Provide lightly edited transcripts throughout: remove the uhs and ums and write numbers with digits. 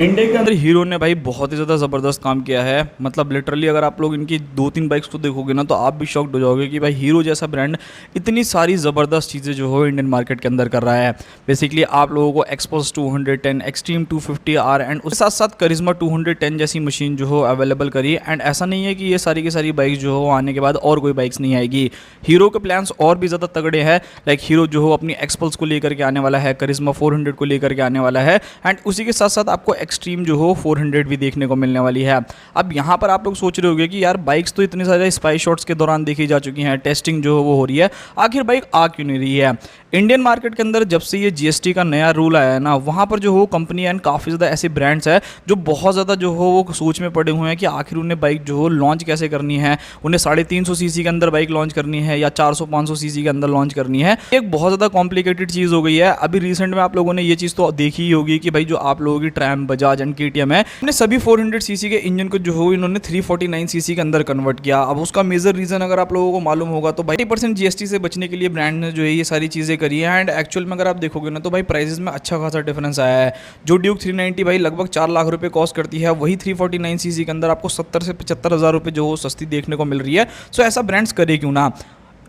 India के अंदर hero ने भाई बहुत ही ज़्यादा ज़बरदस्त काम किया है। मतलब लिटरली अगर आप लोग इनकी 2-3 बाइक्स को देखोगे ना तो आप भी शॉक्ड हो जाओगे कि भाई हीरो जैसा ब्रांड इतनी सारी ज़बरदस्त चीज़ें जो हो इंडियन मार्केट के अंदर कर रहा है। बेसिकली आप लोगों को एक्सपल्स 210, एक्सट्रीम 250R एंड उसके साथ साथ करिश्मा 210 जैसी मशीन जो हो अवेलेबल करी। एंड ऐसा नहीं है कि ये सारी की सारी बाइक्स जो हो आने के बाद और कोई बाइक्स नहीं आएगी। हीरो के प्लान्स और भी ज़्यादा तगड़े हैं। लाइक हीरो जो हो अपनी एक्सपल्स को लेकर के आने वाला है, करिश्मा 400 को लेकर के आने वाला है एंड उसी के साथ साथ आपको एक्सट्रीम जो हो 400 भी देखने को मिलने वाली है। अब यहाँ पर आप लोग सोच रहे होंगे कि यार बाइक्स तो इतनी सारे स्पाई शॉट्स के दौरान देखी जा चुकी हैं, टेस्टिंग जो वो हो रही है, आखिर बाइक आ क्यों नहीं रही है। इंडियन मार्केट के अंदर जब से ये जीएसटी का नया रूल आया है ना, वहाँ पर जो हो कंपनी एंड काफ़ी ज़्यादा ऐसे ब्रांड्स हैं जो बहुत ज़्यादा जो हो वो सोच में पड़े हुए हैं कि आखिर उन्हें बाइक जो हो लॉन्च कैसे करनी है। उन्हें 350 सीसी के अंदर बाइक लॉन्च करनी है या 400-500 सीसी के अंदर लॉन्च करनी है। एक बहुत ज़्यादा कॉम्प्लिकेटेड चीज़ हो गई है। अभी रिसेंट में आप लोगों ने ये चीज़ तो देखी ही होगी कि भाई जो आप लोगों की ट्रैम, बजाज एंड केटीएम है, इन्हें सभी 400 सीसी के इंजन को जो हो इन्होंने 349 सीसी के अंदर कन्वर्ट किया। अब उसका मेजर रीज़न अगर आप लोगों को मालूम होगा तो 20% जीएसटी से बचने के लिए ब्रांड ने जो है ये सारी चीज़ें करी है। एंड एक्चुअल में अगर आप देखोगे ना तो भाई प्राइसेस में अच्छा खासा डिफरेंस आया है। जो ड्यूक 390 भाई लगभग 4 लाख रुपए कॉस्ट करती है, वही 349 सीसी के अंदर आपको 70 से 75 हज़ार रुपये जो सस्ती देखने को मिल रही है। सो ऐसा ब्रांड्स करे क्यों ना।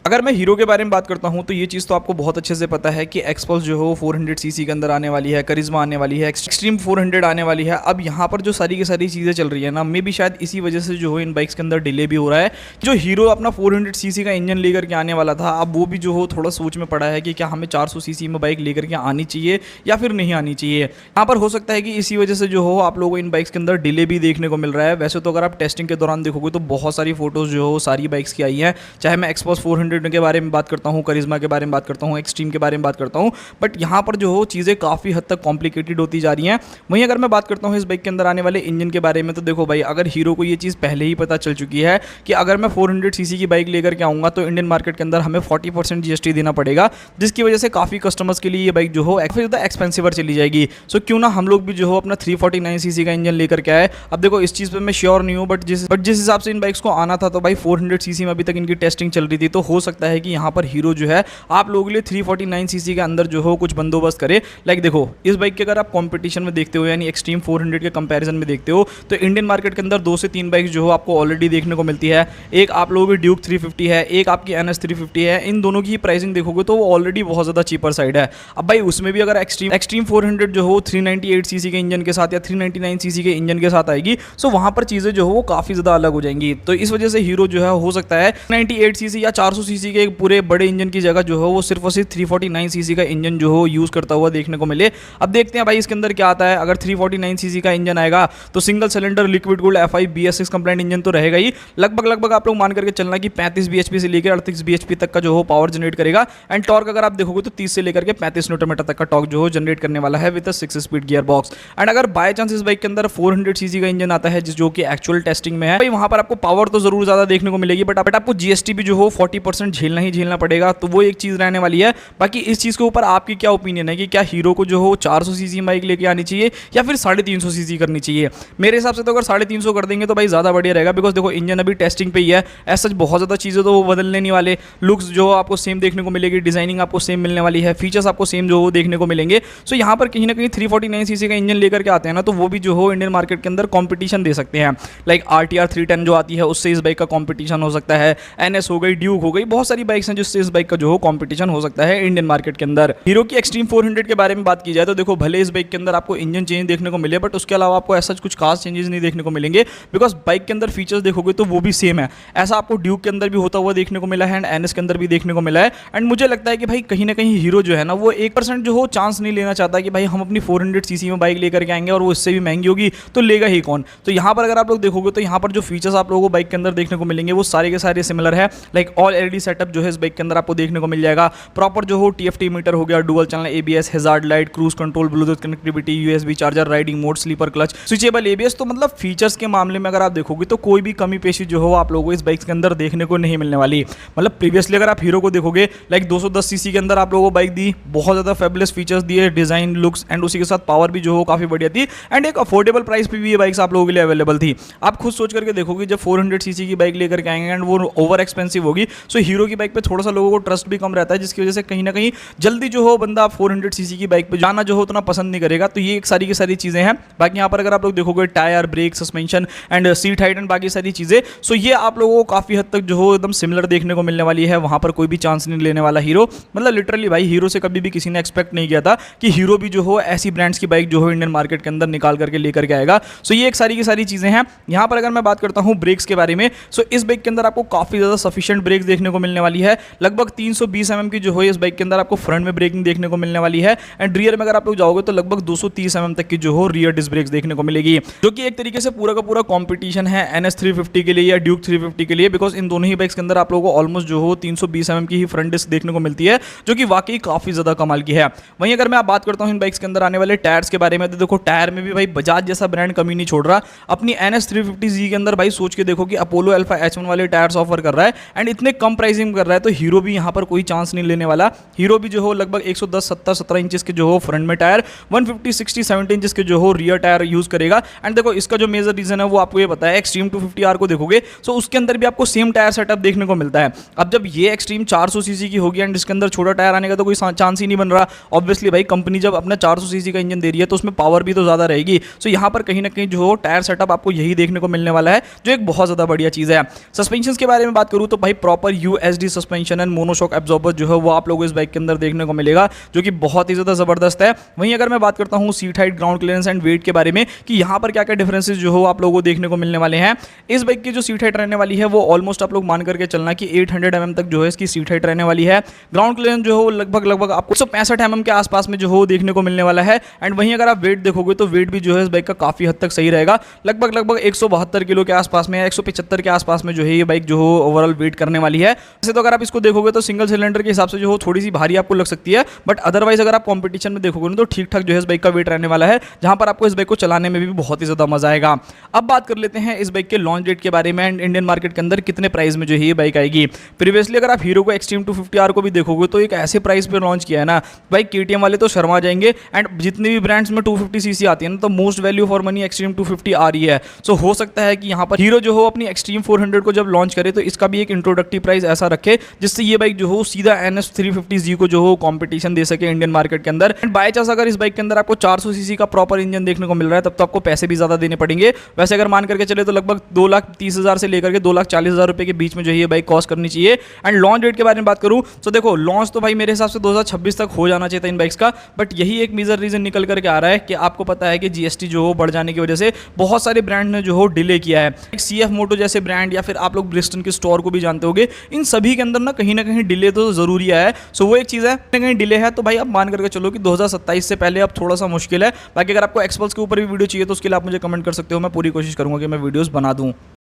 अगर मैं हीरो के बारे में बात करता हूं तो ये चीज़ तो आपको बहुत अच्छे से पता है कि एक्सपल्स जो हो 400 सीसी के अंदर आने वाली है, करिश्मा आने वाली है, एक्सट्रीम 400 आने वाली है। अब यहाँ पर जो सारी की सारी चीज़ें चल रही है ना, मे भी शायद इसी वजह से जो हो इन बाइक्स के अंदर डिले भी हो रहा है। जो हीरो अपना 400 सीसी का इंजन लेकर के आने वाला था, अब वो भी जो हो थोड़ा सोच में पड़ा है कि क्या हमें 400 सीसी में बाइक लेकर के आनी चाहिए या फिर नहीं आनी चाहिए। यहाँ पर हो सकता है कि इसी वजह से जो हो आप लोगों को इन बाइक्स के अंदर डिले भी देखने को मिल रहा है। वैसे तो अगर आप टेस्टिंग के दौरान देखोगे तो बहुत सारी फोटोज़ जो हो सारी बाइक्स की आई हैं, चाहे मैं एक्सपल्स 400 के बारे में बात करता हूं, करिश्मा के बारे में बात करता हूं, एक्सट्रीम के बारे में बात करता हूं, बट यहां पर जो हो चीज़ें काफ़ी हद तक कॉम्प्लिकेटेड होती जा रही हैं। वहीं अगर मैं बात करता हूं इस बाइक के अंदर आने वाले इंजन के बारे में तो देखो भाई, अगर हीरो को ये चीज़ पहले ही पता चल चुकी है कि अगर मैं 400 सीसी की बाइक लेकर के आऊँगा तो इंडियन मार्केट के अंदर हमें 40% जीएसटी देना पड़ेगा, जिसकी वजह से काफ़ी कस्टमर्स के लिए ये बाइक जो हो काफ़ी ज़्यादा एक्सपेंसिवर चली जाएगी। सो क्यों ना हम लोग भी जो हो अपना 349 सीसी का इंजन लेकर के आए। अब देखो इस चीज़ पर मैं श्योर नहीं हूँ, बट जिस हिसाब से इन बाइक्स को आना था तो भाई 400 सीसी में अभी तक इनकी टेस्टिंग चल रही थी, तो हो सकता है कि यहाँ पर हीरो जो है आप लोगों के लिए 349 सीसी के अंदर जो हो कुछ बंदोबस्त करे। लाइक देखो इस बाइक के अगर आप कंपटीशन में देखते हो यानी एक्सट्रीम 400 के कंपैरिजन में देखते हो तो इंडियन मार्केट के अंदर 2 से 3 बाइक्स जो हो आपको ऑलरेडी देखने को मिलती है। एक आप लोगों की ड्यूक 350 है, एक आपकी एनएस 350 है। इन दोनों की प्राइसिंग देखोगे तो वो ऑलरेडी बहुत ज़्यादा चीपर साइड है। अब भाई उसमें भी अगर एक्सट्रीम 400 जो हो 398 सीसी के इंजन के साथ या 399 सीसी के इंजन के साथ आएगी, सो वहाँ पर चीज़ें जो हो वो काफ़ी ज़्यादा अलग हो जाएंगी। तो इस वजह से हीरो जो है हो सकता है 98 सीसी या 400 सीसी के पूरे बड़े इंजन की जगह जो हो वो सिर्फ और सिर्फ 349 सीसी का इंजन जो हो यूज़ करता हुआ देखने को मिले। अब देखते हैं भाई इसके अंदर क्या आता है। अगर 349 सीसी का इंजन आएगा तो single cylinder liquid cooled FI BS6 complaint engine तो रहेगा ही। लगभग आप लोग मान करके चलना कि 35 bhp से लेकर 38 bhp तक का जो हो पावर जनरेट करेगा। एंड टॉर्क अगर आप देखोगे तो 30 से लेकर के 35 न्यूटन मीटर तक का टॉर्क जो हो जनरेट करने वाला है with 6 speed gear box. And अगर बाय चांस इस बाइक के अंदर 400 सीसी का इंजन आता है जो कि एक्चुअल टेस्टिंग में है, भाई वहां पर आपको पावर तो जरूर ज्यादा देखने को मिलेगी, बट आपको जीएसटी भी जो हो 40% झेलना ही झेलना पड़ेगा। तो वो एक चीज रहने वाली है। बाकी इस चीज़ के ऊपर आपकी क्या ओपिनियन है कि क्या हीरो को जो हो 400 सीसी बाइक लेके आनी चाहिए या फिर 350 सीसी करनी चाहिए। मेरे हिसाब से तो अगर 350 कर देंगे तो भाई ज़्यादा बढ़िया रहेगा, बिकॉज देखो इंजन अभी टेस्टिंग पे ही है। ऐसा बहुत ज़्यादा चीज़ें तो वो बदलने नहीं वाले। लुक्स जो आपको सेम देखने को मिलेगी, डिजाइनिंग आपको सेम मिलने वाली है, फीचर्स आपको सेम जो हो देखने को मिलेंगे। सो यहाँ पर कहीं ना कहीं 349 सीसी का इंजन लेकर के आते हैं ना, तो वो भी जो हो इंडियन मार्केट के अंदर कॉम्पिटिशन दे सकते हैं। लाइक RTR 310 जो आती है उससे इस बाइक का कॉम्पिटिशन हो सकता है। NS हो गई, ड्यूक हो गई, बहुत सारी बाइक्स हैं जिससे इस बाइक का जो हो कॉम्पिटिशन हो सकता है इंडियन मार्केट के अंदर। हीरो की एक्सट्रीम 400 के बारे में बात की जाए तो देखो भले इस बाइक के अंदर आपको इंजन चेंज देखने को मिले, बट उसके अलावा आपको ऐसा कुछ खास चेंजेस नहीं देखने को मिलेंगे, बिकॉज बाइक के अंदर फीचर्स देखोगे तो वो भी सेम है। ऐसा आपको ड्यूक के अंदर भी होता हुआ देखने को मिला है एंड NS के अंदर भी देखने को मिला है। एंड मुझे लगता है कि भाई कहीं ना कहीं हीरो जो है ना वो 1% जो हो चांस नहीं लेना चाहता कि भाई हम अपनी 400 सीसी में बाइक लेकर के आएंगे और वो इससे भी महंगी होगी तो लेगा ही कौन। तो यहाँ पर अगर आप लोग देखोगे तो यहाँ पर जो फीचर्स आप लोगों को बाइक के अंदर देखने को मिलेंगे वो सारे के सारे सिमिलर है। लाइक ऑल LED सेटअप जो है इस बाइक के अंदर आपको देखने को मिल जाएगा। प्रॉपर जो हो TFT मीटर हो गया, dual channel ABS, hazard light, cruise control, Bluetooth connectivity, USB charger, riding mode, slipper clutch, switchable ABS। तो मतलब फीचर्स के मामले में अगर आप देखोगे तो कोई भी कमी पेशी जो हो आप लोगों को इस बाइक के अंदर देखने को नहीं मिलने वाली। मतलब प्रीवियसली अगर आप हीरो को देखोगे लाइक 210 सीसी के अंदर आप लोगों को बाइक दी, बहुत ज़्यादा फेबुलस फीचर्स दिए, डिजाइन, लुक्स एंड उसी के साथ पावर भी जो हो काफ़ी बढ़िया थी एंड एक अफोर्डेबल प्राइस पे भी ये बाइक्स आप लोगों के लिए अवेलेबल थी। आप खुद सोच करके देखोगे जब 400 सीसी की बाइक लेकर के आएंगे एंड वो ओवर एक्सपेंसिव होगी, सो हीरो की बाइक पे थोड़ा सा लोगों को ट्रस्ट भी कम रहता है, जिसकी वजह से कहीं ना कहीं जल्दी जो हो बंदा 400 सीसी की बाइक पे जाना जो हो उतना पसंद नहीं करेगा। तो ये एक सारी की सारी चीज़ें हैं। बाकी यहाँ पर अगर आप लोग देखोगे tyre, brake, suspension and seat height and बाकी सारी चीज़ें, सो ये आप लोगों को काफ़ी हद तक जो हो एकदम सिमिलर देखने को मिलने वाली है। वहाँ पर कोई भी चांस नहीं लेने वाला हीरो। मतलब लिटरली भाई हीरो से कभी भी किसी ने एक्सपेक्ट नहीं किया था कि हीरो भी जो हो ऐसी ब्रांड्स की बाइक जो हो इंडियन मार्केट के अंदर निकाल करके लेकर के आएगा। सो ये एक सारी की सारी चीज़ें हैं। यहाँ पर अगर मैं बात करता हूँ ब्रेक्स के बारे में, सो इस बाइक के अंदर आपको काफ़ी ज़्यादा सफिशिएंट ब्रेक देखने को मिलने वाली है। लगभग 320 mm की जो है इस बाइक के अंदर आपको फ्रंट में ब्रेकिंग देखने को मिलने वाली है एंड रियर में अगर आप लोग जाओगे तो लगभग 230 mm तक की जो हो रियर डिस्क ब्रेक्स देखने को मिलेगी, जो कि एक तरीके से पूरा का पूरा कंपटीशन है NS 350 के लिए या ड्यूक 350 के लिए, बिकॉज इन दोनों ही बाइक्स के अंदर आप लोगों को ऑलमोस्ट जो हो 320 mm की ही फ्रंट डिस्क देखने को मिलती है, जो कि वाकई काफ़ी ज़्यादा कमाल की है। वहीं अगर मैं बात करता हूँ इन बाइक्स के अंदर आने वाले टायर्स के बारे में, तो देखो टायर में भी भाई बजाज जैसा ब्रांड कमी नहीं छोड़ रहा। अपनी NS 350Z के अंदर भाई सोच के देखो कि अपोलो अल्फा H1 वाले टायर्स ऑफर कर रहा है एंड इतने कम प्राइसिंग कर रहा है, तो हीरो भी यहाँ पर कोई चांस नहीं लेने वाला। हीरो भी जो हो लगभग 110, 70, 17 इंचेस के जो हो फ्रंट में टायर, 150, 60, 70 इंचेस के जो हो रियर टायर यूज करेगा। एंड देखो इसका जो मेजर रीजन है वो आपको ये पता है, एक्सट्रीम 250R को देखोगे सो उसके अंदर भी आपको सेम टायर सेटअप देखने को मिलता है। अब जब ये एक्सट्रीम 400 सीसी की होगी एंड इसके अंदर छोटा टायर आने का तो कोई चांस ही नहीं बन रहा। ऑब्वियसली भाई कंपनी जब अपना 400 सीसी का इंजन दे रही है तो उसमें पावर भी तो ज़्यादा रहेगी। सो यहाँ पर कहीं ना कहीं जो हो टायर सेटअप आपको यही देखने को मिलने वाला है, जो एक बहुत ज़्यादा बढ़िया चीज़ है। सस्पेंशन के बारे में बात करूँ तो भाई proper USD suspension and monoshock absorber जो है वो आप लोगों को इस बाइक के अंदर देखने को मिलेगा, जो कि बहुत ही ज़्यादा ज़बरदस्त है। वहीं अगर मैं बात करता हूँ seat height, ground clearance and weight के बारे में कि यहाँ पर क्या क्या डिफरेंसेस जो हो आप लोगों को देखने को मिलने वाले हैं। इस बाइक की जो सीट हाइट रहने वाली है वो ऑलमोस्ट आप लोग मान करके चलना कि 800 mm तक जो है इसकी सीट हाइट रहने वाली है। ग्राउंड क्लियरेंस जो हो लगभग आपको 165 mm के आसपास में जो हो देखने को मिलने वाला है। एंड वहीं अगर आप वेट देखोगे तो वेट भी जो है इस बाइक का काफ़ी हद तक सही रहेगा, लगभग 172 किलो के आसपास में, 175 के आसपास में जो है ये बाइक जो हो ओवरऑल वेट करने वाली है। वैसे तो अगर आप इसको देखोगे तो सिंगल सिलेंडर के हिसाब से जो हो थोड़ी सी भारी आपको लग सकती है, बट अदरवाइज अगर आप कंपटीशन में देखोगे तो ठीक ठाक जो है इस बाइक का वेट रहने वाला है, जहां पर आपको इस बाइक को चलाने में भी बहुत ही ज़्यादा मजा आएगा। अब बात कर लेते हैं इस बाइक के लॉन्च डेट के बारे में एंड इंडियन मार्केट के अंदर कितने प्राइस में जो है ये बाइक आएगी। प्रीवियसली अगर आप हीरो को एक्सट्रीम 250R को भी देखोगे तो एक ऐसे प्राइस पे लॉन्च किया है ना भाई, KTM वाले तो शर्मा जाएंगे। एंड जितने भी ब्रांड्स में 250 सीसी आती है ना तो most value for money extreme 250R ही है। सो हो सकता है कि यहाँ पर हीरो जो हो अपनी एक्सट्रीम 400 को जब लॉन्च करे तो इसका भी एक इंट्रोडक्टिव प्राइस ऐसा रखे जिससे ये बाइक जो हो सीधा NS 350Z को जो हो कंपटीशन दे सके इंडियन मार्केट के अंदर। एंड बाय चांस अगर इस बाइक के अंदर आपको 400 सीसी का प्रॉपर इंजन देखने को मिल रहा है तब तो आपको पैसे भी ज्यादा देने पड़ेंगे। वैसे अगर मान करके चले तो लगभग 2,30,000 से लेकर के 2,40,000 रुपए के बीच में जो है ये बाइक कॉस्ट करनी चाहिए। एंड लॉन्च डेट के बारे में बात करूं तो देखो लॉन्च तो भाई मेरे हिसाब से 2026 तक हो जाना चाहिए था इन बाइक्स का, बट यही एक मेजर रीजन निकल करके आ रहा है कि आपको पता है कि GST जो हो बढ़ जाने की वजह से बहुत सारे ब्रांड ने जो हो डिले किया है। CF मोटो जैसे ब्रांड या फिर आप लोग ब्रिस्टन के स्टोर को भी जानते होंगे, इन सभी के अंदर ना कहीं डिले तो जरूरी है। सो वो एक चीज़ है, कहीं डिले है तो भाई आप मान करके चलो कि 2027 से पहले अब थोड़ा सा मुश्किल है। बाकी अगर आपको एक्सपल्स के ऊपर भी वीडियो चाहिए तो उसके लिए आप मुझे कमेंट कर सकते हो, मैं पूरी कोशिश करूंगा कि मैं वीडियोस बना दूं।